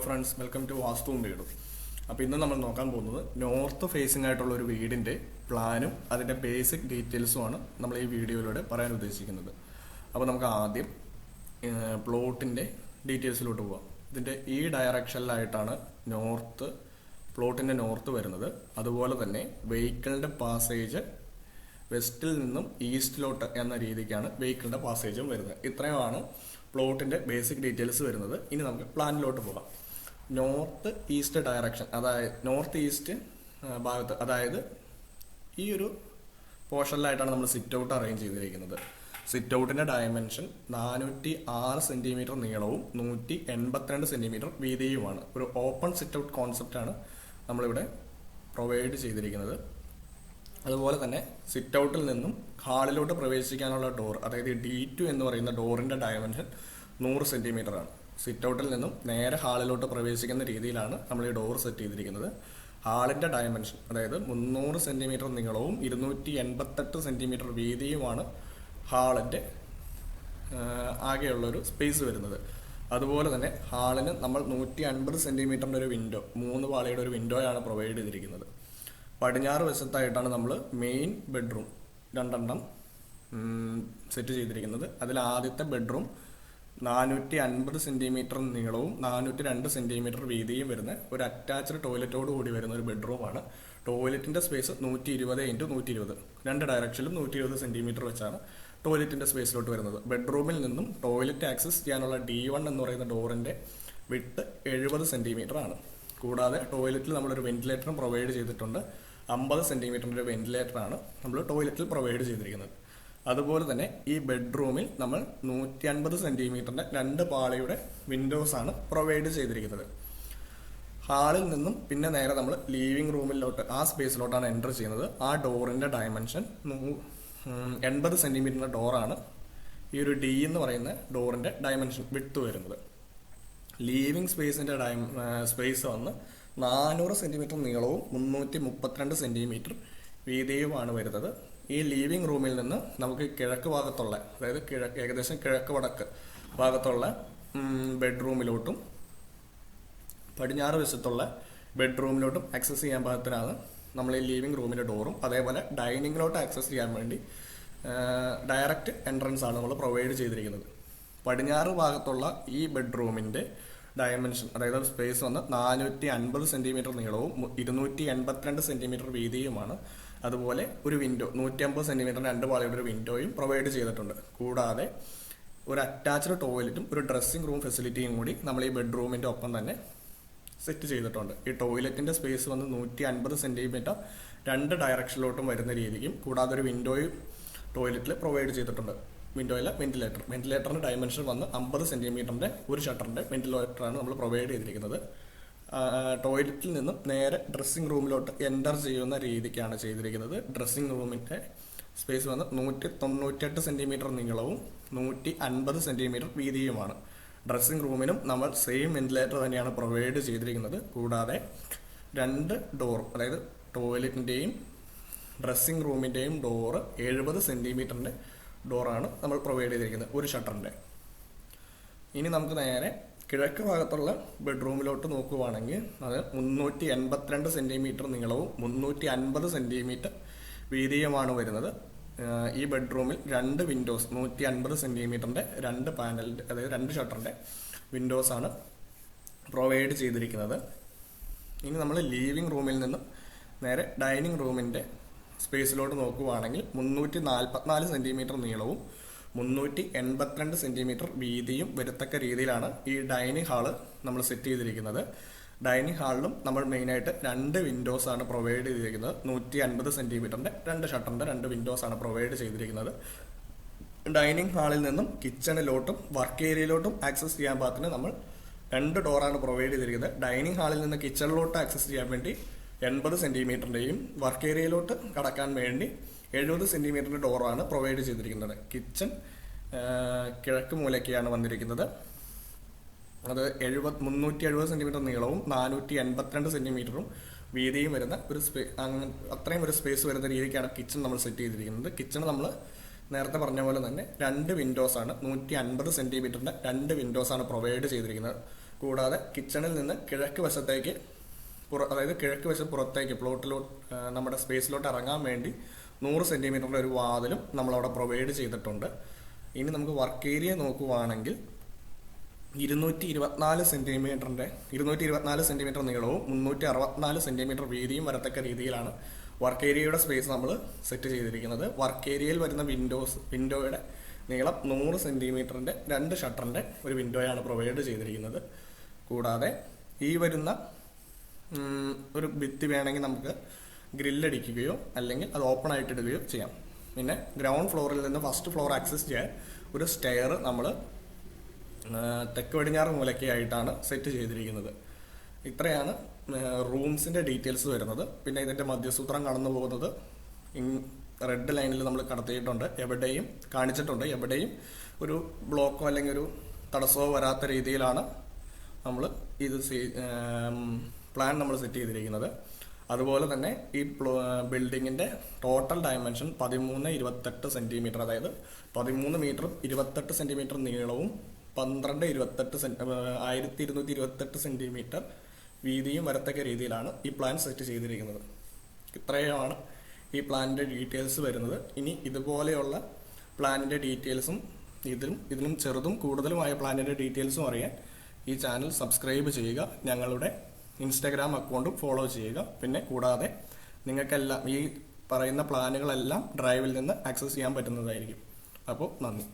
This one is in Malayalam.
ഹലോ ഫ്രണ്ട്സ്, വെൽക്കം ടു വാസ്തുവും വീടും. അപ്പോൾ ഇന്ന് നമ്മൾ നോക്കാൻ പോകുന്നത് നോർത്ത് ഫേസിംഗ് ആയിട്ടുള്ള ഒരു വീടിൻ്റെ പ്ലാനും അതിൻ്റെ ബേസിക് ഡീറ്റെയിൽസുമാണ് നമ്മൾ ഈ വീഡിയോയിലൂടെ പറയാൻ ഉദ്ദേശിക്കുന്നത്. അപ്പോൾ നമുക്ക് ആദ്യം പ്ലോട്ടിൻ്റെ ഡീറ്റെയിൽസിലോട്ട് പോകാം. ഇതിൻ്റെ ഈ ഡയറക്ഷനിലായിട്ടാണ് പ്ലോട്ടിൻ്റെ നോർത്ത് വരുന്നത്. അതുപോലെ തന്നെ വെഹിക്കിളിൻ്റെ പാസേജ് വെസ്റ്റിൽ നിന്നും ഈസ്റ്റിലോട്ട് എന്ന രീതിക്കാണ് വെഹിക്കിളിൻ്റെ പാസേജും വരുന്നത്. ഇത്രയുമാണ് പ്ലോട്ടിൻ്റെ ബേസിക് ഡീറ്റെയിൽസ് വരുന്നത്. ഇനി നമുക്ക് പ്ലാനിലോട്ട് പോകാം. നോർത്ത് ഈസ്റ്റ് ഡയറക്ഷൻ, അതായത് നോർത്ത് ഈസ്റ്റ് ഭാഗത്ത്, അതായത് ഈ ഒരു പോർഷനിലായിട്ടാണ് നമ്മൾ സിറ്റ് ഔട്ട് അറേഞ്ച് ചെയ്തിരിക്കുന്നത്. സിറ്റ് ഔട്ടിൻ്റെ ഡയമെൻഷൻ 406 സെൻറ്റിമീറ്റർ നീളവും 182 സെൻറ്റിമീറ്റർ വീതിയുമാണ്. ഒരു ഓപ്പൺ സിറ്റ് ഔട്ട് കോൺസെപ്റ്റാണ് നമ്മളിവിടെ പ്രൊവൈഡ് ചെയ്തിരിക്കുന്നത്. അതുപോലെ തന്നെ സിറ്റ് ഔട്ടിൽ നിന്നും ഹാളിലോട്ട് പ്രവേശിക്കാനുള്ള ഡോർ, അതായത് D2 എന്ന് പറയുന്ന ഡോറിൻ്റെ ഡയമെൻഷൻ 100 സെൻറ്റിമീറ്റർ ആണ്. സിറ്റ് ഔട്ടിൽ നിന്നും നേരെ ഹാളിലോട്ട് പ്രവേശിക്കുന്ന രീതിയിലാണ് നമ്മൾ ഈ ഡോർ സെറ്റ് ചെയ്തിരിക്കുന്നത്. ഹാളിൻ്റെ ഡയമെൻഷൻ, അതായത് 300 സെൻറ്റിമീറ്റർ നീളവും 288 സെൻറ്റിമീറ്റർ വീതിയുമാണ് ഹാളിൻ്റെ ആകെയുള്ളൊരു സ്പേസ് വരുന്നത്. അതുപോലെ തന്നെ ഹാളിന് നമ്മൾ 150 സെൻറ്റിമീറ്ററിൻ്റെ ഒരു വിൻഡോ, 3 പാളിയുടെ ഒരു വിൻഡോയാണ് പ്രൊവൈഡ് ചെയ്തിരിക്കുന്നത്. പടിഞ്ഞാറ് വശത്തായിട്ടാണ് നമ്മൾ മെയിൻ ബെഡ്റൂം 2 സെറ്റ് ചെയ്തിരിക്കുന്നത്. അതിൽ ആദ്യത്തെ ബെഡ്റൂം 450 സെൻറ്റിമീറ്റർ നീളവും 402 സെൻറ്റിമീറ്റർ വീതിയും വരുന്ന ഒരു അറ്റാച്ച്ഡ് ടോയ്ലറ്റോട് കൂടി വരുന്ന ഒരു ബെഡ്റൂമാണ്. ടോയ്ലറ്റിൻ്റെ സ്പേസ് 120 × 120, 2 ഡയറക്ഷനിലും 120 സെൻറ്റിമീറ്റർ വെച്ചാണ് ടോയ്ലറ്റിൻ്റെ സ്പേസിലോട്ട് വരുന്നത്. ബെഡ്റൂമിൽ നിന്നും ടോയ്ലറ്റ് ആക്സസ് ചെയ്യാനുള്ള D1 എന്ന് പറയുന്ന ഡോറിൻ്റെ വിഡ്ത്ത് 70 സെൻറ്റിമീറ്റർ ആണ്. കൂടാതെ ടോയ്ലറ്റിൽ നമ്മളൊരു വെന്റിലേറ്ററും പ്രൊവൈഡ് ചെയ്തിട്ടുണ്ട്. 50 സെൻറ്റിമീറ്ററിൻ്റെ വെന്റിലേറ്ററാണ് നമ്മൾ ടോയ്ലറ്റിൽ പ്രൊവൈഡ് ചെയ്തിരിക്കുന്നത്. അതുപോലെ തന്നെ ഈ ബെഡ്റൂമിൽ നമ്മൾ 150 സെൻറ്റിമീറ്ററിൻ്റെ 2 പാളിയുടെ വിൻഡോസാണ് പ്രൊവൈഡ് ചെയ്തിരിക്കുന്നത്. ഹാളിൽ നിന്നും പിന്നെ നേരെ നമ്മൾ ലീവിംഗ് റൂമിലോട്ട്, ആ സ്പേസിലോട്ടാണ് എൻ്റർ ചെയ്യുന്നത്. ആ ഡോറിൻ്റെ ഡയമെൻഷൻ 80 സെൻറ്റിമീറ്ററിൻ്റെ ഡോറാണ് ഈ ഒരു D എന്ന് പറയുന്ന ഡോറിൻ്റെ ഡയമെൻഷൻ വിഡ്ത്ത് വരുന്നത്. ലീവിംഗ് സ്പേസിൻ്റെ സ്പേസ് വന്ന് 400 സെൻറ്റിമീറ്റർ നീളവും 332 സെൻറ്റിമീറ്റർ വീതിയുമാണ് വരുന്നത്. ഈ ലീവിംഗ് റൂമിൽ നിന്ന് നമുക്ക് കിഴക്ക് ഭാഗത്തുള്ള, അതായത് ഏകദേശം കിഴക്ക് വടക്ക് ഭാഗത്തുള്ള ബെഡ്റൂമിലോട്ടും പടിഞ്ഞാറ് വശത്തുള്ള ബെഡ്റൂമിലോട്ടും ആക്സസ് ചെയ്യാൻ പാകത്തിനാണ് നമ്മൾ ഈ ലീവിംഗ് റൂമിൻ്റെ ഡോറും. അതേപോലെ ഡൈനിങ്ങിലോട്ട് ആക്സസ് ചെയ്യാൻ വേണ്ടി ഡയറക്റ്റ് എൻട്രൻസ് ആണ് നമ്മൾ പ്രൊവൈഡ് ചെയ്തിരിക്കുന്നത്. പടിഞ്ഞാറ് ഭാഗത്തുള്ള ഈ ബെഡ്റൂമിൻ്റെ ഡയമെൻഷൻ, അതായത് സ്പേസ് വന്ന് 450 സെൻറ്റിമീറ്റർ നീളവും 282 സെൻറ്റിമീറ്റർ വീതിയുമാണ്. അതുപോലെ ഒരു വിൻഡോ 150 സെൻറ്റിമീറ്റർ 2 പാളിയുടെ ഒരു വിൻഡോയും പ്രൊവൈഡ് ചെയ്തിട്ടുണ്ട്. കൂടാതെ ഒരു അറ്റാച്ച്ഡ് ടോയ്ലറ്റും ഒരു ഡ്രസ്സിംഗ് റൂം ഫെസിലിറ്റിയും കൂടി നമ്മൾ ഈ ബെഡ്റൂമിൻ്റെ ഒപ്പം തന്നെ സെറ്റ് ചെയ്തിട്ടുണ്ട്. ഈ ടോയ്ലറ്റിൻ്റെ സ്പേസ് വന്ന് 150 സെൻറ്റിമീറ്റർ 2 ഡയറക്ഷനിലോട്ടും വരുന്ന രീതിക്കും, കൂടാതെ ഒരു വിൻഡോയും ടോയ്ലറ്റിൽ പ്രൊവൈഡ് ചെയ്തിട്ടുണ്ട്. വിൻഡോയിലെ വെന്റിലേറ്ററിൻ്റെ ഡയമെൻഷൻ വന്ന് 50 സെൻറ്റിമീറ്ററിൻ്റെ ഒരു ഷട്ടറിൻ്റെ വെന്റിലേറ്ററാണ് നമ്മൾ പ്രൊവൈഡ് ചെയ്തിരിക്കുന്നത്. ടോയ്ലറ്റിൽ നിന്നും നേരെ ഡ്രസ്സിംഗ് റൂമിലോട്ട് എൻ്റർ ചെയ്യുന്ന രീതിക്കാണ് ചെയ്തിരിക്കുന്നത്. ഡ്രസ്സിംഗ് റൂമിൻ്റെ സ്പേസ് വന്ന് 198 സെൻറ്റിമീറ്റർ നീളവും 150 സെൻറ്റിമീറ്റർ വീതിയുമാണ്. ഡ്രസ്സിംഗ് റൂമിനും നമ്മൾ സെയിം വെന്റിലേറ്റർ തന്നെയാണ് പ്രൊവൈഡ് ചെയ്തിരിക്കുന്നത്. കൂടാതെ 2 ഡോർ, അതായത് ടോയ്ലറ്റിൻ്റെയും ഡ്രസ്സിംഗ് റൂമിൻ്റെയും ഡോറ് 70 സെൻറ്റിമീറ്ററിൻ്റെ ഡോറാണ് നമ്മൾ പ്രൊവൈഡ് ചെയ്തിരിക്കുന്നത്, ഒരു ഷട്ടറിൻ്റെ. ഇനി നമുക്ക് നേരെ കിഴക്ക് ഭാഗത്തുള്ള ബെഡ്റൂമിലോട്ട് നോക്കുകയാണെങ്കിൽ അത് 382 സെൻറ്റിമീറ്റർ നീളവും 350 സെൻറ്റിമീറ്റർ വീതിയുമാണ് വരുന്നത്. ഈ ബെഡ്റൂമിൽ 2 വിൻഡോസ് 150 സെൻറ്റിമീറ്ററിൻ്റെ 2 പാനലിൻ്റെ, അതായത് 2 ഷട്ടറിൻ്റെ വിൻഡോസാണ് പ്രൊവൈഡ് ചെയ്തിരിക്കുന്നത്. ഇനി നമ്മൾ ലീവിംഗ് റൂമിൽ നിന്നും നേരെ ഡൈനിങ് റൂമിൻ്റെ സ്പേസിലോട്ട് നോക്കുകയാണെങ്കിൽ 344 സെൻറ്റിമീറ്റർ നീളവും 382 സെൻറ്റിമീറ്റർ വീതിയും വരത്തക്ക രീതിയിലാണ് ഈ ഡൈനിങ് ഹാള് നമ്മൾ സെറ്റ് ചെയ്തിരിക്കുന്നത്. ഡൈനിങ് ഹാളിലും നമ്മൾ മെയിനായിട്ട് 2 വിൻഡോസാണ് പ്രൊവൈഡ് ചെയ്തിരിക്കുന്നത്. 150 സെൻറ്റിമീറ്ററിൻ്റെ 2 ഷട്ടറിൻ്റെ 2 വിൻഡോസാണ് പ്രൊവൈഡ് ചെയ്തിരിക്കുന്നത്. ഡൈനിങ് ഹാളിൽ നിന്നും കിച്ചണിലോട്ടും വർക്ക് ഏരിയയിലോട്ടും ആക്സസ് ചെയ്യാൻ പാകത്തിന് നമ്മൾ 2 ഡോറാണ് പ്രൊവൈഡ് ചെയ്തിരിക്കുന്നത്. ഡൈനിങ് ഹാളിൽ നിന്ന് കിച്ചണിലോട്ട് ആക്സസ് ചെയ്യാൻ വേണ്ടി 80 സെൻറ്റിമീറ്ററിൻ്റെയും വർക്ക് ഏരിയയിലോട്ട് കടക്കാൻ വേണ്ടി 70 സെൻറ്റിമീറ്ററിൻ്റെ ഡോറാണ് പ്രൊവൈഡ് ചെയ്തിരിക്കുന്നത്. കിച്ചൺ കിഴക്ക് മൂലയ്ക്കാണ് വന്നിരിക്കുന്നത്. അത് 370 സെൻറ്റിമീറ്റർ നീളവും 482 സെൻറ്റിമീറ്ററും വീതിയും വരുന്ന ഒരു അത്രയും ഒരു സ്പേസ് വരുന്ന രീതിക്കാണ് കിച്ചൺ നമ്മൾ സെറ്റ് ചെയ്തിരിക്കുന്നത്. കിച്ചൺ നമ്മൾ നേരത്തെ പറഞ്ഞ പോലെ തന്നെ 2 വിൻഡോസാണ്, 150 സെൻറ്റിമീറ്ററിൻ്റെ 2 വിൻഡോസാണ് പ്രൊവൈഡ് ചെയ്തിരിക്കുന്നത്. കൂടാതെ കിച്ചണിൽ നിന്ന് കിഴക്ക് വശത്തേക്ക് അതായത് കിഴക്ക് വശം പുറത്തേക്ക് പ്ലോട്ടിലോട്ട് നമ്മുടെ സ്പേസിലോട്ട് ഇറങ്ങാൻ വേണ്ടി 100 സെൻറ്റിമീറ്ററിൻ്റെ ഒരു വാതിലും നമ്മളവിടെ പ്രൊവൈഡ് ചെയ്തിട്ടുണ്ട്. ഇനി നമുക്ക് വർക്ക് ഏരിയ നോക്കുവാണെങ്കിൽ 224 സെൻറ്റിമീറ്റർ നീളവും 364 സെൻറ്റിമീറ്റർ വീതിയും വരത്തക്ക രീതിയിലാണ് വർക്ക് ഏരിയയുടെ സ്പേസ് നമ്മൾ സെറ്റ് ചെയ്തിരിക്കുന്നത്. വർക്ക് ഏരിയയിൽ വരുന്ന വിൻഡോയുടെ നീളം 100 സെൻറ്റിമീറ്ററിൻ്റെ 2 ഷട്ടറിൻ്റെ ഒരു വിൻഡോയാണ് പ്രൊവൈഡ് ചെയ്തിരിക്കുന്നത്. കൂടാതെ ഈ വരുന്ന ഒരു ഭിത്തി വേണമെങ്കിൽ നമുക്ക് ഗ്രില്ലടിക്കുകയോ അല്ലെങ്കിൽ അത് ഓപ്പൺ ആയിട്ട് ഇടുകയോ ചെയ്യാം. പിന്നെ ഗ്രൗണ്ട് ഫ്ലോറിൽ നിന്ന് ഫസ്റ്റ് ഫ്ലോർ ആക്സസ് ചെയ്യാൻ ഒരു സ്റ്റെയർ നമ്മൾ തെക്ക് പടിഞ്ഞാറ് മൂലയ്ക്കായിട്ടാണ് സെറ്റ് ചെയ്തിരിക്കുന്നത്. ഇത്രയാണ് റൂംസിൻ്റെ ഡീറ്റെയിൽസ് വരുന്നത്. പിന്നെ ഇതിൻ്റെ മധ്യസൂത്രം കടന്നു പോകുന്നത് റെഡ് ലൈനിൽ നമ്മൾ കടത്തിയിട്ടുണ്ട്, എവിടെയും കാണിച്ചിട്ടുണ്ട്. എവിടെയും ഒരു ബ്ലോക്കോ അല്ലെങ്കിൽ ഒരു തടസ്സമോ വരാത്ത രീതിയിലാണ് നമ്മൾ ഇത് പ്ലാൻ നമ്മൾ സെറ്റ് ചെയ്തിരിക്കുന്നത്. അതുപോലെ തന്നെ ഈ ബിൽഡിങ്ങിൻ്റെ ടോട്ടൽ ഡയമെൻഷൻ 13-28 സെൻറ്റിമീറ്റർ, അതായത് 13 മീറ്ററും 28 സെൻറ്റിമീറ്റർ നീളവും 12-28 സെൻറ്റിമീറ്റർ വീതിയും വരത്തക്ക രീതിയിലാണ് ഈ പ്ലാൻ സെറ്റ് ചെയ്തിരിക്കുന്നത്. ഇത്രയുമാണ് ഈ പ്ലാനിൻ്റെ ഡീറ്റെയിൽസ് വരുന്നത്. ഇനി ഇതുപോലെയുള്ള പ്ലാനിൻ്റെ ഡീറ്റെയിൽസും ഇതിലും ചെറുതും കൂടുതലുമായ പ്ലാനിൻ്റെ ഡീറ്റെയിൽസും അറിയാൻ ഈ ചാനൽ സബ്സ്ക്രൈബ് ചെയ്യുക. ഞങ്ങളുടെ ഇൻസ്റ്റാഗ്രാം അക്കൗണ്ടും ഫോളോ ചെയ്യുക. പിന്നെ കൂടാതെ നിങ്ങൾക്കെല്ലാം ഈ പറയുന്ന പ്ലാനുകളെല്ലാം ഡ്രൈവിൽ നിന്ന് ആക്സസ് ചെയ്യാൻ പറ്റുന്നതായിരിക്കും. അപ്പോൾ നന്ദി.